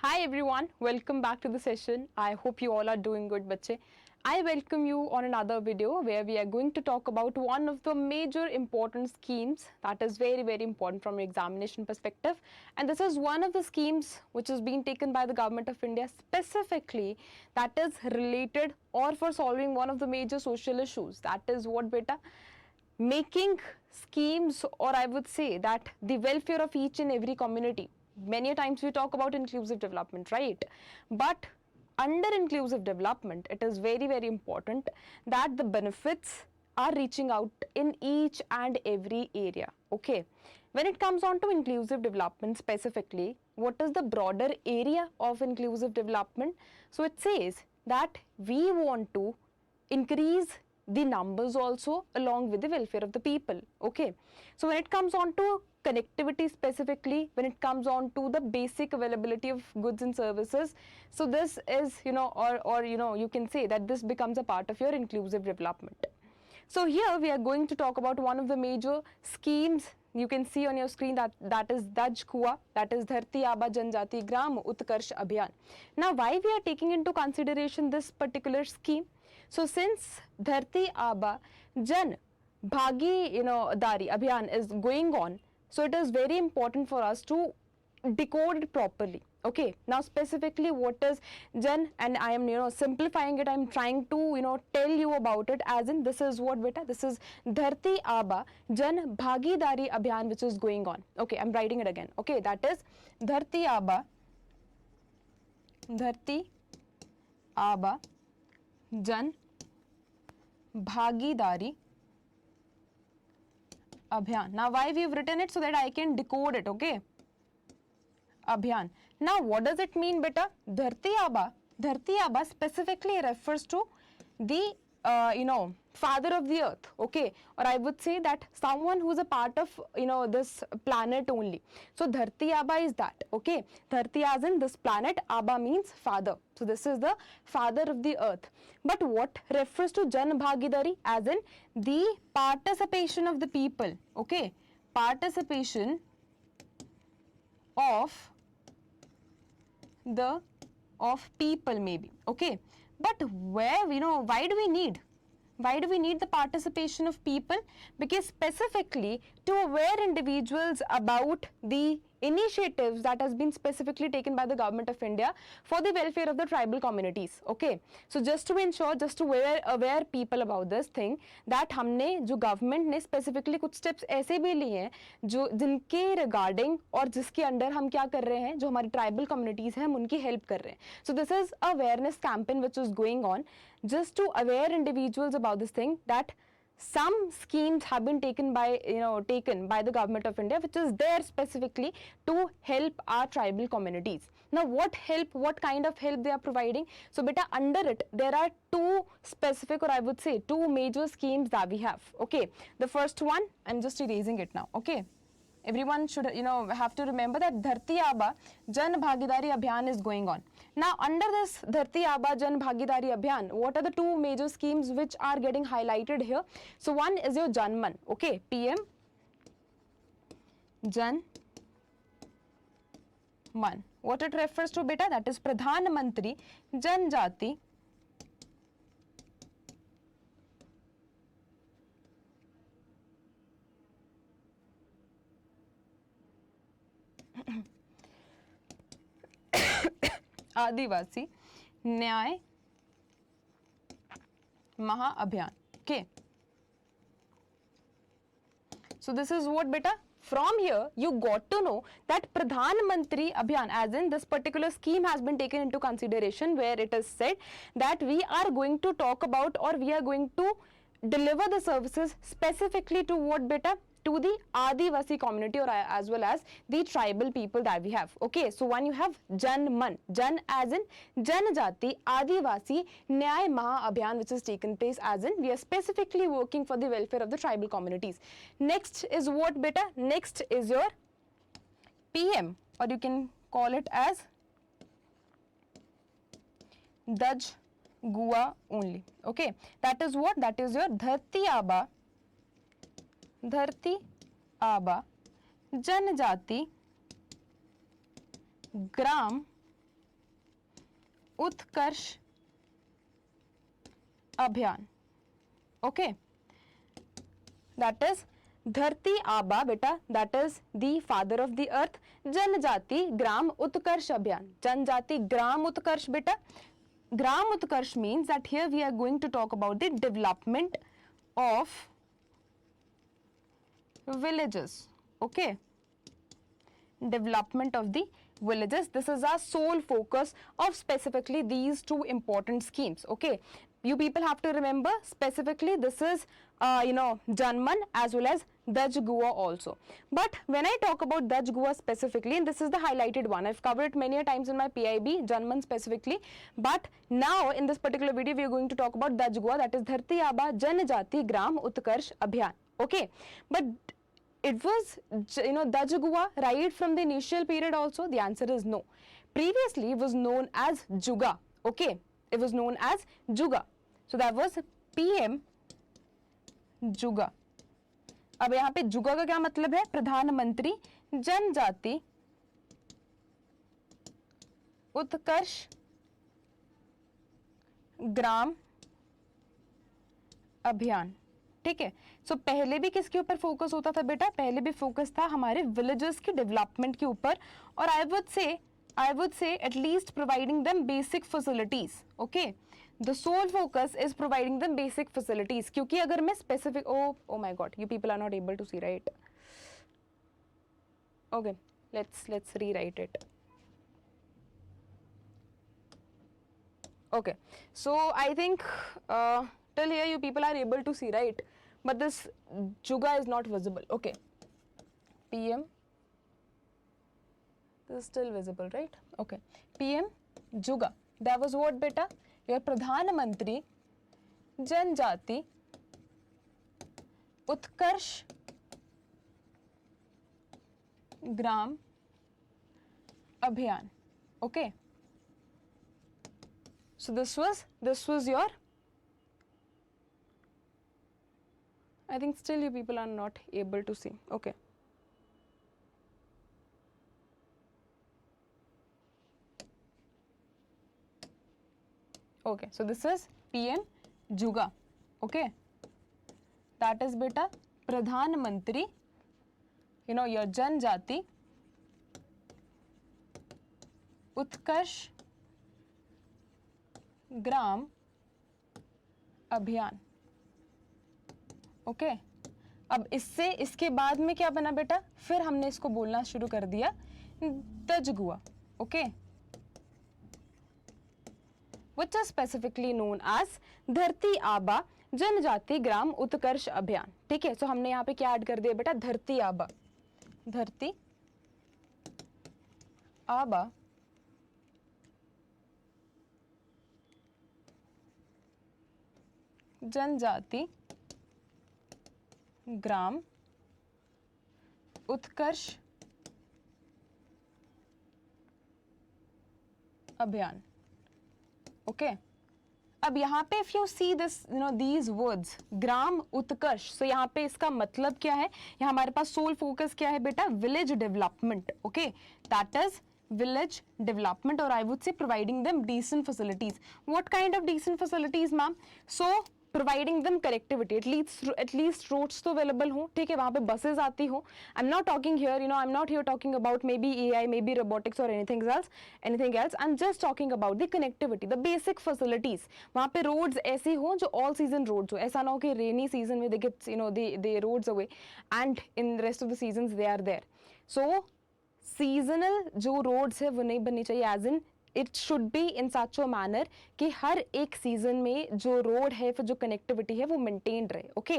Hi everyone, welcome back to the session. I hope you all are doing good, bache. I welcome you on another video where we are going to talk about one of the major important schemes that is very important from your examination perspective. And this is one of the schemes which is being taken by the government of India specifically that is related or for solving one of the major social issues. That is what, beta? Making schemes, or I would say that the welfare of each and every community. Many times we talk about inclusive development, right? But under inclusive development, it is very important that the benefits are reaching out in each and every area. Okay, when it comes on to inclusive development specifically, what is the broader area of inclusive development? So it says that we want to increase the numbers also along with the welfare of the people. Okay, so when it comes on to connectivity specifically, when it comes on to the basic availability of goods and services, so this is or you can say that this becomes a part of your inclusive development. So here we are going to talk about one of the major schemes. You can see on your screen that is Daj Kuwa, that is Dharti Aba Janjati Gram Utkarsh Abhiyan. Now why we are taking into consideration this particular scheme? So since Dharti Aba Jan Bhagi Dari Abhiyan is going on, so it is very important for us to decode it properly. Okay, now specifically what is Jan, and I am simplifying it. I am trying to tell you about it as in this is what, beta, this is Dharti Aba Jan Bhagidari Abhiyan which is going on. Okay, I am writing it again. Okay, that is Dharti Aba Jan Bhagidari Abhiyan. Now why we have written it? So that I can decode it. Okay, Abhiyan. Now what does it mean, beta? Dharti Aba specifically refers to the father of the earth. Okay, or I would say that someone who is a part of this planet only. So Dharti Aba is that. Okay, Dharti as in this planet, Aba means father. So this is the father of the earth. But what refers to Jan Bhagidari as in the participation of the people. Okay, participation of people maybe. Okay, but where why do we need the participation of people? Because specifically to aware individuals about the initiatives that has been specifically taken by the government of India for the welfare of the tribal communities. Okay, so just to ensure, just to aware people about this thing, that हमने जो government ने specifically कुछ steps ऐसे भी लिए हैं जो जिनके regarding और जिसके अंडर हम क्या कर रहे हैं, जो हमारी tribal communities हैं हम उनकी help कर रहे हैं. So this is awareness campaign which is going on just to aware individuals about this thing, that some schemes have been taken by the government of India which is there specifically to help our tribal communities. Now what kind of help they are providing? So beta, under it there are two specific, or I would say two major schemes that we have. Okay, the first one, I'm just erasing it now. Okay, everyone should have to remember that Dharti Aba Jan Bhagidari Abhiyan is going on. Now under this Dharti Aba Jan Bhagidari Abhiyan, what are the two major schemes which are getting highlighted here? So one is your Janman. Okay, PM Jan Man. What it refers to, beta? That is Pradhan Mantri Janjati आदिवासी न्याय महाअभियान. Okay, so this is what, beta? From here you got to know that Pradhan Mantri Abhiyan, as in this particular scheme has been taken into consideration, where it is said that we are going to talk about, or we are going to deliver the services specifically to what, beta? To the Adivasi community, or as well as the tribal people that we have. Okay, so one you have Jan Man, Jan as in Janjati Adivasi Nyay Maha Abhiyan which is taken place as in we are specifically working for the welfare of the tribal communities. Next is what, beta? Next is your PM, or you can call it as Daj Gua only. Okay, that is what? That is your Dharti Aba Janjati Gram उत्कर्ष अभियान. Okay, that is धरती आबा बेटा, that is the father of the earth. जनजाति ग्राम उत्कर्ष अभियान, जनजाति ग्राम उत्कर्ष बेटा. ग्राम उत्कर्ष means that here we are going to talk about the development of villages. Okay, development of the villages. This is our sole focus of specifically these two important schemes. Okay, you people have to remember specifically this is Janman as well as Daj Gua also. But when I talk about Daj Gua specifically, and this is the highlighted one, I've covered it many a times in my PIB, Janman specifically, but now in this particular video we are going to talk about Daj Gua, that is Dharti Aba Janjati Gram Utkarsh Abhiyan. Okay, but it was Daj Gua right from the initial period also? The answer is no. Previously it was known as Juga. Okay, it was known as Juga. So that was PM जुगा. अब यहाँ पे जुगा का क्या मतलब है? प्रधानमंत्री जनजाति उत्कर्ष ग्राम अभियान. ठीक है, सो पहले भी किसके ऊपर फोकस होता था बेटा? पहले भी फोकस था हमारे विलेजेस की डेवलपमेंट के ऊपर, और I would say at least providing them basic facilities. Okay, the sole focus is providing them basic facilities. क्योंकि अगर मैं specific, oh my god, you people are not able to see, right? Okay, let's rewrite it. Okay, so I think till here you people are able to see, right? But this Juga is not visible. Okay, PM. This is still visible, right? Okay, PM Juga. That was what beta? Your Pradhan Mantri Janjati Utkarsh Gram Abhiyan. Okay. So this was your, I think still you people are not able to see. Okay. Okay, so this is PM Juga. Okay, that is beta Pradhan Mantri, your Janjati Utkarsh Gram Abhiyan. Okay, अब इसके बाद में क्या बना बेटा? फिर हमने इसको बोलना शुरू कर दिया दज गुआ. Okay, which is specifically known as धरती आबा जनजाति ग्राम उत्कर्ष अभियान. ठीक है, सो हमने यहाँ पे क्या ऐड कर दिया बेटा? धरती आबा. धरती आबा जनजाति ग्राम उत्कर्ष अभियान. Okay, अब यहाँ पे if you see this, these words gram Utkarsh, so यहाँ पे इसका मतलब क्या है? यहाँ हमारे पास सोल फोकस क्या है बेटा? Village development. Okay, that is village development, or I would say providing them decent facilities. What kind of decent facilities, ma'am? So providing them connectivity, at least roads तो available हो. ठीक है, वहाँ पे buses आती हो. I'm not talking here, I'm not here talking about maybe AI, maybe robotics or anything else. I'm just talking about the connectivity, the basic facilities. वहाँ पे roads ऐसी हो जो all season roads हो. ऐसा ना हो कि rainy season में they get, the roads away, and in the rest of the seasons they are there. So seasonal जो roads है वो नहीं बननी चाहिए, as in it should be in such a manner कि हर एक सीजन में जो रोड है, फिर जो कनेक्टिविटी है वो मेंटेन्ड रहे. Okay,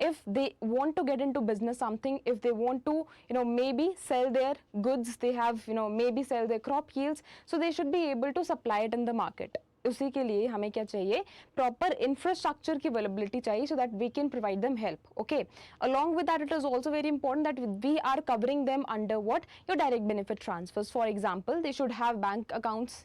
if they want to get into business something, if they want to maybe sell their goods, they have maybe sell their crop yields, so they should be able to supply it in the market. उसी के लिए हमें क्या चाहिए, proper infrastructure की availability चाहिए so that we can provide them help. Okay, along with that it is also very important that we are covering them under what, your direct benefit transfers. For example, they should have bank accounts,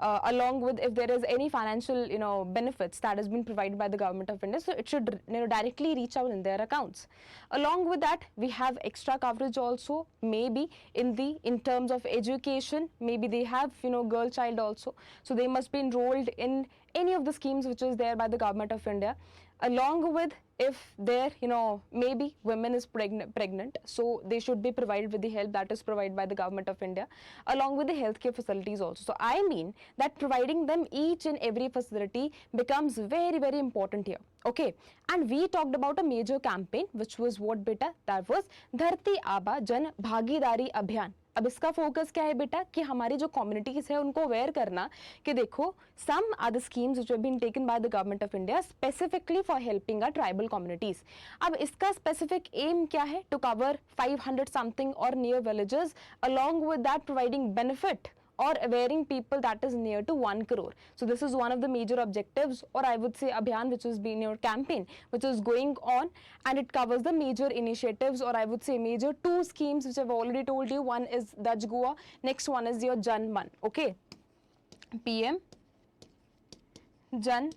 along with if there is any financial benefits that has been provided by the government of India, so it should directly reach out in their accounts. Along with that, we have extra coverage also, maybe in terms of education, maybe they have girl child also, so they must be enrolled in any of the schemes which is there by the government of India. Along with, if there maybe women is pregnant, so they should be provided with the help that is provided by the government of India, along with the healthcare facilities also. So I mean that providing them each and every facility becomes very very important here. Okay, and we talked about a major campaign which was what beta, that was Dharti Aaba Jan Bhagidari Abhiyan. अब इसका focus क्या है बेटा, कि हमारी जो communities है उनको अवेयर करना कि देखो some are the schemes which have been taken by the government of India specifically for helping our tribal communities. अब इसका स्पेसिफिक एम क्या है, टू कवर 500 समथिंग और near villages, along with that providing benefit or awareing people that is near to 1 crore. So this is one of the major objectives, or I would say abhiyan, which has been your campaign which is going on, and it covers the major initiatives, or I would say major 2 schemes which I've already told you. One is Daj Goa, next one is your Jan Man. Okay, PM Jan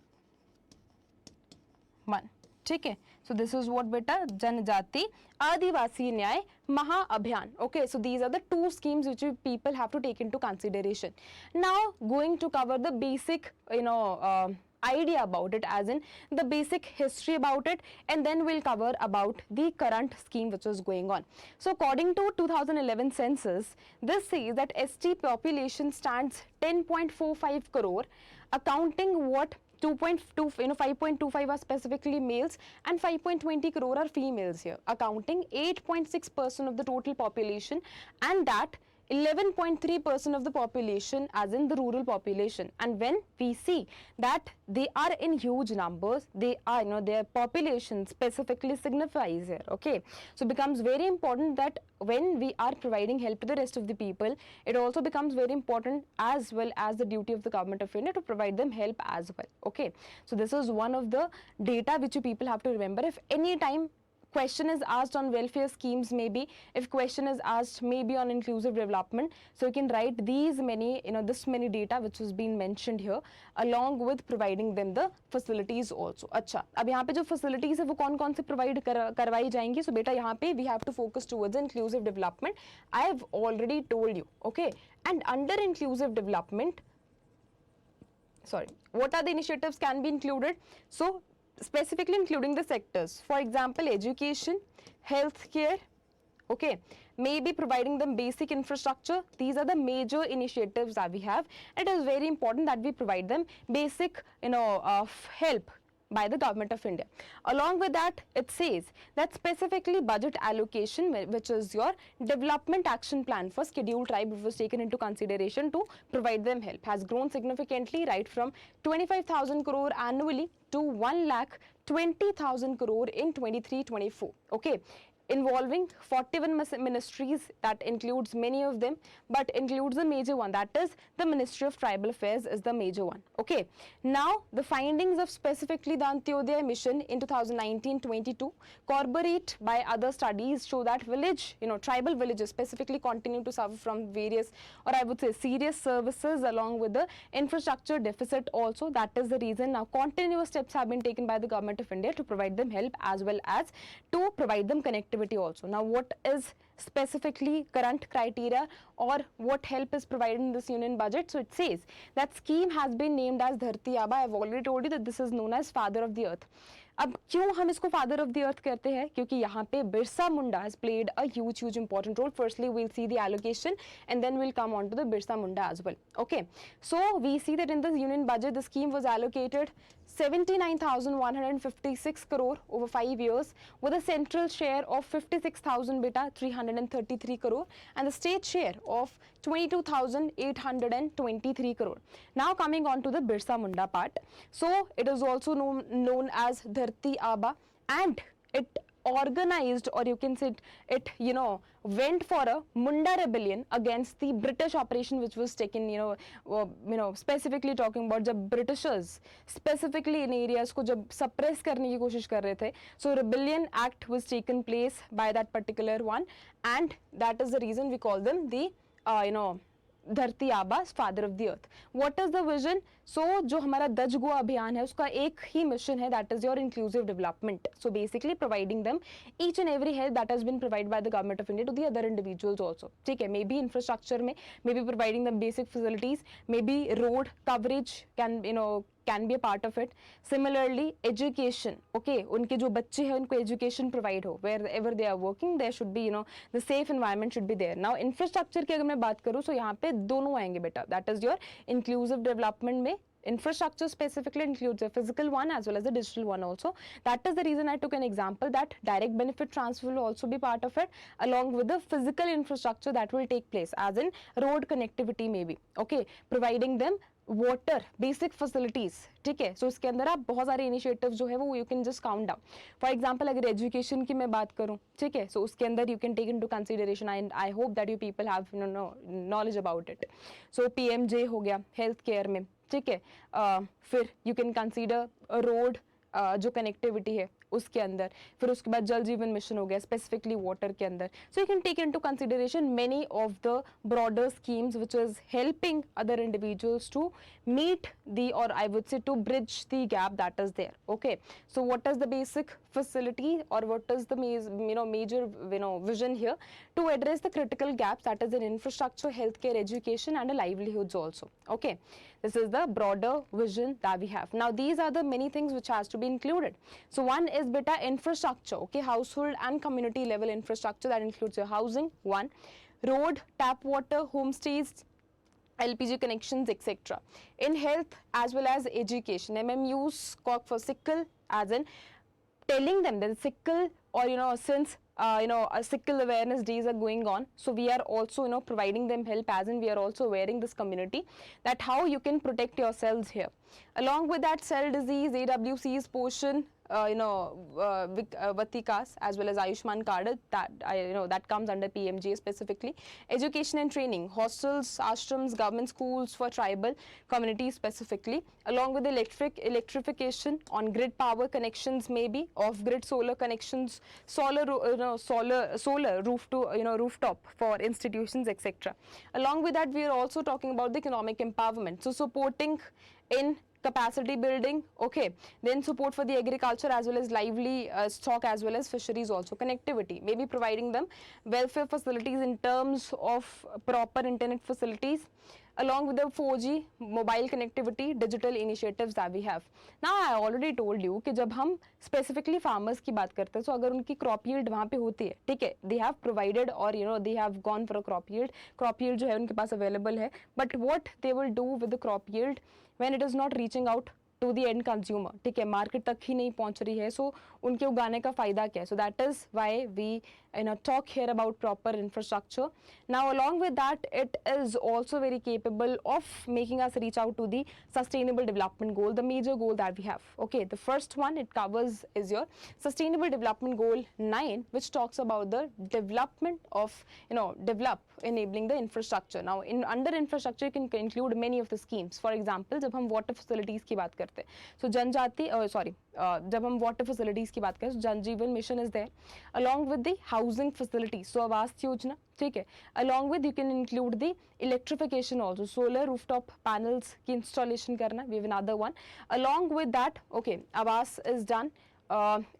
Man. ठीक है, so this is what beta जनजाति आदिवासी न्याय महा अभियान. Okay, so these are the 2 schemes which people have to take into consideration. Now going to cover the basic idea about it, as in the basic history about it, and then we'll cover about the current scheme which is going on. So according to 2011 census, this says that ST population stands 10.45 crore, accounting what 5.25 are specifically males and 5.20 crore are females here, accounting 8.6% of the total population, and that 11.3% of the population as in the rural population. And when we see that they are in huge numbers, they are, their population specifically signifies here. Okay, so it becomes very important that when we are providing help to the rest of the people, it also becomes very important as well as the duty of the government of India to provide them help as well. Okay, so this is one of the data which you people have to remember. If any time question is asked on welfare schemes, maybe if question is asked maybe on inclusive development, so you can write these many this many data which has been mentioned here, along with providing them the facilities also. अच्छा, अब यहाँ पे जो facilities है वो कौन-कौन से provide करवाई जाएंगी? So बेटा यहाँ पे we have to focus towards inclusive development. I have already told you. Okay, and under inclusive development, sorry, what are the initiatives can be included? So specifically including the sectors, for example education, healthcare, okay, maybe providing them basic infrastructure. These are the major initiatives that we have. It is very important that we provide them basic help by the government of India. Along with that, it says that specifically budget allocation, which is your development action plan for scheduled tribe, was taken into consideration to provide them help, has grown significantly, right from 25,000 crore annually to 1,20,000 crore in 23-24. Okay, involving 41 ministries, that includes many of them, but includes the major one, that is the Ministry of Tribal Affairs is the major one. Okay, now the findings of specifically the Antyodaya mission in 2019-22 corroborate by other studies show that tribal villages specifically continue to suffer from various, or I would say serious services, along with the infrastructure deficit also. That is the reason now continuous steps have been taken by the government of India to provide them help as well as to provide them connectivity also. Now what is specifically current criteria, or what help is provided in this union budget? So it says that scheme has been named as Dharti Aaba. I have already told you that this is known as father of the earth. अब क्यों हम इसको father of the अर्थ कहते हैं? क्योंकि यहाँ पे Birsa Munda has played a huge important role. Firstly we'll see the allocation and then we'll come on to the Birsa Munda as well. Okay, so we see that in the union budget the scheme was allocated 79,156 crore over 5 years, with a central share of 56,333 crore and the state share of 22,823 crore. Now coming on to the Birsa Munda part. So it is also known as Dharti Aaba, and it organized, or you can say it went for a Munda rebellion against the British operation which was taken, specifically talking about जब Britishers specifically in areas को जब suppress करने की कोशिश कर रहे थे, so rebellion act was taken place by that particular one, and that is the reason we call them the Dharti Aaba, father of the earth. What is the vision? So जो हमारा दज गोवा अभियान है उसका एक ही मिशन है, that is your inclusive development. So basically providing them each and every help that has been provide by the government of India to the other individuals also. ठीक है, मे बी इंफ्रास्ट्रक्चर में, may be providing the basic facilities, may be road coverage can be a part of it. Similarly, education, okay, उनके जो बच्चे हैं उनको education provide हो, wherever they are working there should be the safe environment should be there. Now infrastructure की अगर मैं बात करूँ तो यहाँ पे दोनों आएंगे बेटा, that is your inclusive development में infrastructure specifically includes the physical one as well as the digital one also. That is the reason I took an example that direct benefit transfer will also be part of it, along with the physical infrastructure that will take place, as in road connectivity maybe, okay, providing them water basic facilities. ठीक है, सो इसके अंदर आप बहुत सारे initiative जो है वो you can just count down. For example अगर एजुकेशन की मैं बात करूं, ठीक है, सो उसके अंदर you can take into consideration, and I hope that you people have knowledge about it. So PMJ हो गया हेल्थ केयर में, ठीक है, फिर यू कैन कंसीडर रोड जो कनेक्टिविटी है उसके अंदर, फिर उसके बाद जल जीवन मिशन हो गया स्पेसिफिकली वाटर के अंदर. So you can take into consideration many of the broader schemes which is helping other individuals to meet the, or I would say to bridge the gap that is there. Okay, so what is the basic facility, or what is the major vision here to address the critical gaps that is in infrastructure, healthcare, education and livelihoods also. Okay, this is the broader vision that we have. Now these are the many things which has to be included. So one is beta infrastructure, okay, household and community level infrastructure that includes your housing, one, road, tap water, homestays, LPG connections, etc. In health as well as education, MMUs for sickle, as in telling them that sickle, or since a sickle awareness days are going on, so we are also providing them help, as in we are also awareing this community that how you can protect yourselves here. Along with that, cell disease, AWC's portion, Vatikas as well as Ayushman card, that comes under PMJ specifically. Education and training, hostels, ashrams, government schools for tribal communities specifically, along with electrification, on grid power connections, maybe off grid solar connections, solar rooftop for institutions, etc. Along with that, we are also talking about the economic empowerment, so supporting in capacity building, okay, then support for the agriculture as well as lively stock as well as fisheries also, connectivity, maybe providing them welfare facilities in terms of proper internet facilities, along with the 4G mobile connectivity, digital initiatives that we have. Now I already told you कि जब हम specifically farmers की बात करते हैं, so अगर उनकी crop yield वहाँ पे होती है, ठीक है, they have provided, or they have gone for a crop yield जो है उनके पास available है, but what they will do with the crop yield when it is not reaching out to the end consumer, ठीक है, market तक ही नहीं पहुंच रही है, सो उनके उगाने का फायदा क्या है? So that is why we talk here about proper infrastructure. Now along with that, it is also very capable of making us reach out to the sustainable development goal, the major goal that we have. Okay, the first one it covers is your sustainable development goal 9, which talks about the development of develop enabling the infrastructure. Now in under infrastructure you can include many of the schemes. For example, जब हम water facilities की बात करते हैं, so जनजाति जब हम water facilities की बात करें, so जन जीवन mission is there, along with the housing facilities, so Awas Yojana, ठीक है, along with you can include the electrification also, solar rooftop panels की installation करना, we have another one. Along with that, okay, आवास is done,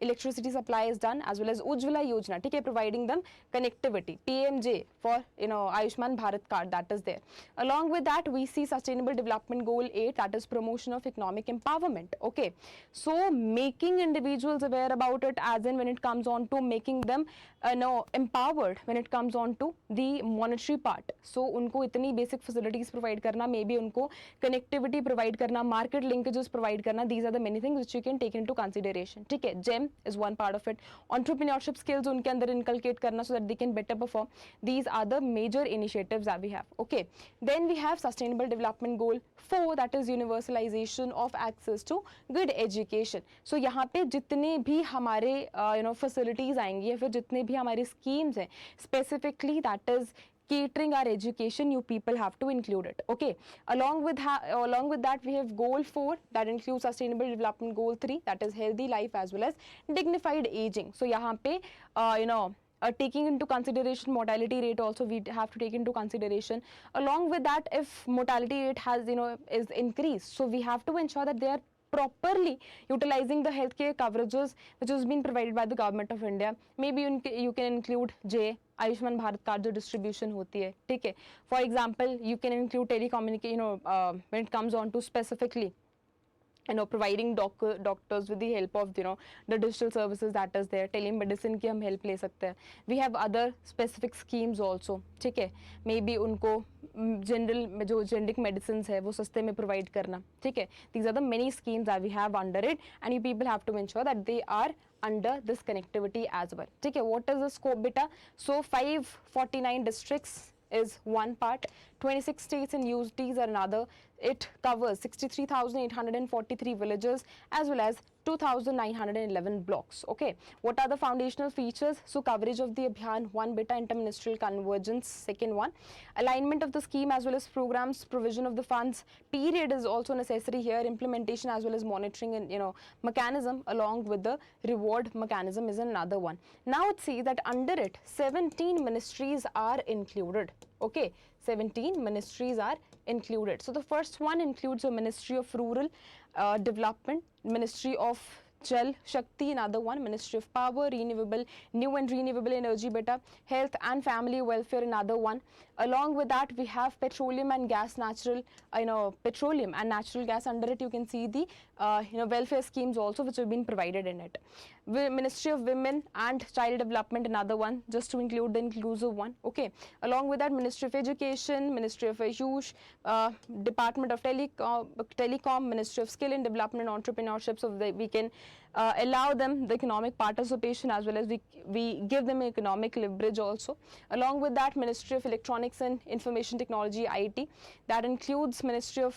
electricity supply is done, as well as Ujjwala Yojana, ठीक है, providing them connectivity, PMJ for Ayushman Bharat card, that is there. Along with that, we see sustainable development goal 8, that is promotion of economic empowerment. Okay, so making individuals aware about it, as in when it comes on to making them empowered when it comes on to the monetary part. So उनको इतनी basic facilities provide करना, maybe उनको connectivity provide करना, market linkages provide करना, these are the many things which you can take into consideration. ठीक है, GEM is one part of it. Entrepreneurship skills उनके अंदर inculcate करना so that they can better perform. These are the major initiatives that we have. Okay, then we have Sustainable Development Goal 4, that is universalization of access to good education. So यहाँ पे जितने भी हमारे facilities आएंगी या फिर जितने भी हमारे schemes हैं specifically that is catering our education, you people have to include it. Okay, along with that we have goal 4 that includes sustainable development goal 3, that is healthy life as well as dignified aging. So यहाँ पे taking into consideration mortality rate also we have to take into consideration. Along with that, if mortality rate has is increased, so we have to ensure that they are properly utilizing the healthcare coverages which has been provided by the government of India. Maybe you can include J, Ayushman Bharat card जो distribution होती है, ठीक है. For example you can include telecommunication when it comes on to specifically providing doctors with the help of the digital services that is there. Telemedicine की हम help ले सकते हैं. We have other specific schemes also, ठीक है. Maybe उनको general जो generic medicines है वो सस्ते में provide करना, ठीक है. These are the many schemes that we have under it, and you people have to ensure that they are under this connectivity as well. ठीक है. What is the scope beta? So 549 districts is one part, 26 states and UTs are another. It covers 63,843 villages as well as 2,911 blocks. Okay, what are the foundational features? So coverage of the Abhiyan, 1 beta, interministerial convergence, second one, alignment of the scheme as well as programs, provision of the funds, period is also necessary here, implementation as well as monitoring and mechanism along with the reward mechanism is another one. Now it says that under it 17 ministries are included. Okay, 17 ministries are included. So the first one includes the Ministry of Rural Development, Ministry of Jal Shakti, another one, Ministry of Power, Renewable, New and Renewable Energy, beta, Health and Family Welfare, another one. Along with that, we have petroleum and gas, petroleum and natural gas. Under it, you can see the welfare schemes also which have been provided in it. Ministry of Women and Child Development, another one, just to include the inclusive one. Okay. Along with that, Ministry of Education, Ministry of Ayush, Department of Telecom, Ministry of Skill and Development, Entrepreneurship, so that we can allow them the economic participation as well as we give them economic leverage also. Along with that, Ministry of Electronics and Information Technology, IT, that includes Ministry of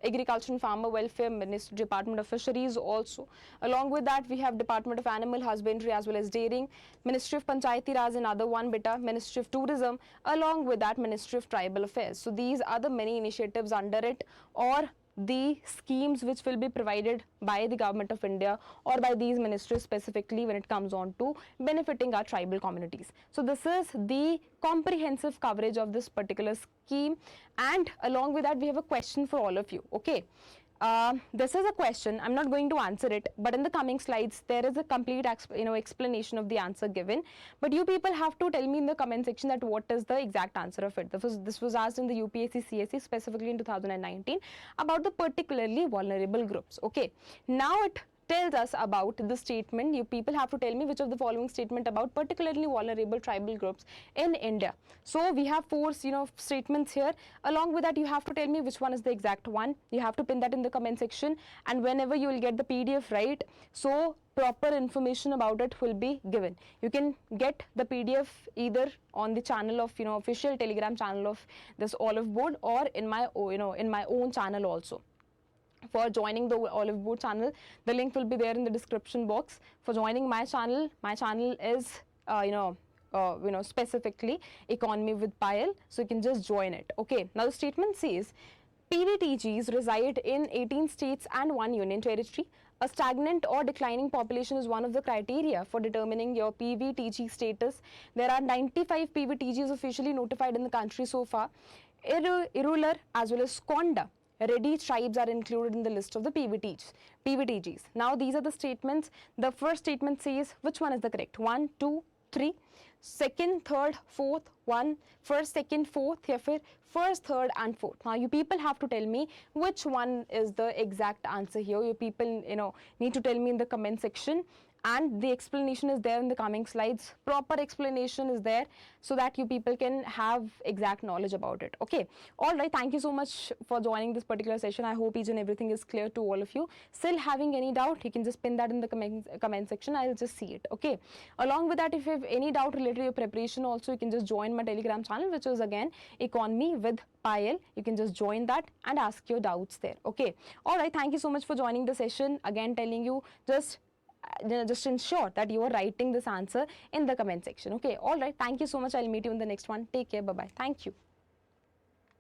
Agriculture and Farmer Welfare, Department of Fisheries also. Along with that, we have Department of Animal Husbandry as well as Dairying, Ministry of Panchayati Raj, another one beta, Ministry of Tourism, along with that Ministry of Tribal Affairs. So these are the many initiatives under it, or the schemes which will be provided by the government of India or by these ministries specifically when it comes on to benefiting our tribal communities. So this is the comprehensive coverage of this particular scheme, and along with that we have a question for all of you. Okay, this is a question, I'm not going to answer it, but in the coming slides there is a complete explanation of the answer given, but you people have to tell me in the comment section that what is the exact answer of it. This was asked in the UPSC CSE specifically in 2019 about the particularly vulnerable groups. Okay, now it tells us about the statement. You people have to tell me which of the following statement about particularly vulnerable tribal groups in India. So we have four statements here. Along with that, you have to tell me which one is the exact one. You have to pin that in the comment section, and whenever you will get the PDF, right, so proper information about it will be given. You can get the PDF either on the channel of official Telegram channel of this Olive Board, or in my in my own channel also. For joining the Olive Board channel, the link will be there in the description box. For joining my channel is specifically Economy with Payal, so you can just join it. Okay, now the statement says PVTGs reside in 18 states and 1 union territory. A stagnant or declining population is one of the criteria for determining your PVTG status. There are 95 PVTGs officially notified in the country so far. Irregular as well as Konda Reddy tribes are included in the list of the PVTGs. Now these are the statements. The first statement says which one is the correct? 1, 2, 3. Second, third, fourth, one, first, second, fourth, या फिर first, third and fourth. Now you people have to tell me which one is the exact answer here. You people need to tell me in the comment section, and the explanation is there in the coming slides. Proper explanation is there so that you people can have exact knowledge about it. Okay, all right, thank you so much for joining this particular session. I hope each and everything is clear to all of you. Still having any doubt, you can just pin that in the comment section. I'll just see it. Okay, along with that, if you have any doubt related to your preparation also, you can just join my Telegram channel, which is again Economy with Payal. You can just join that and ask your doubts there. Okay, all right, thank you so much for joining the session. Again telling you, just ensure that you are writing this answer in the comment section. Okay, all right, thank you so much. I'll meet you in the next one. Take care. Bye bye. Thank you.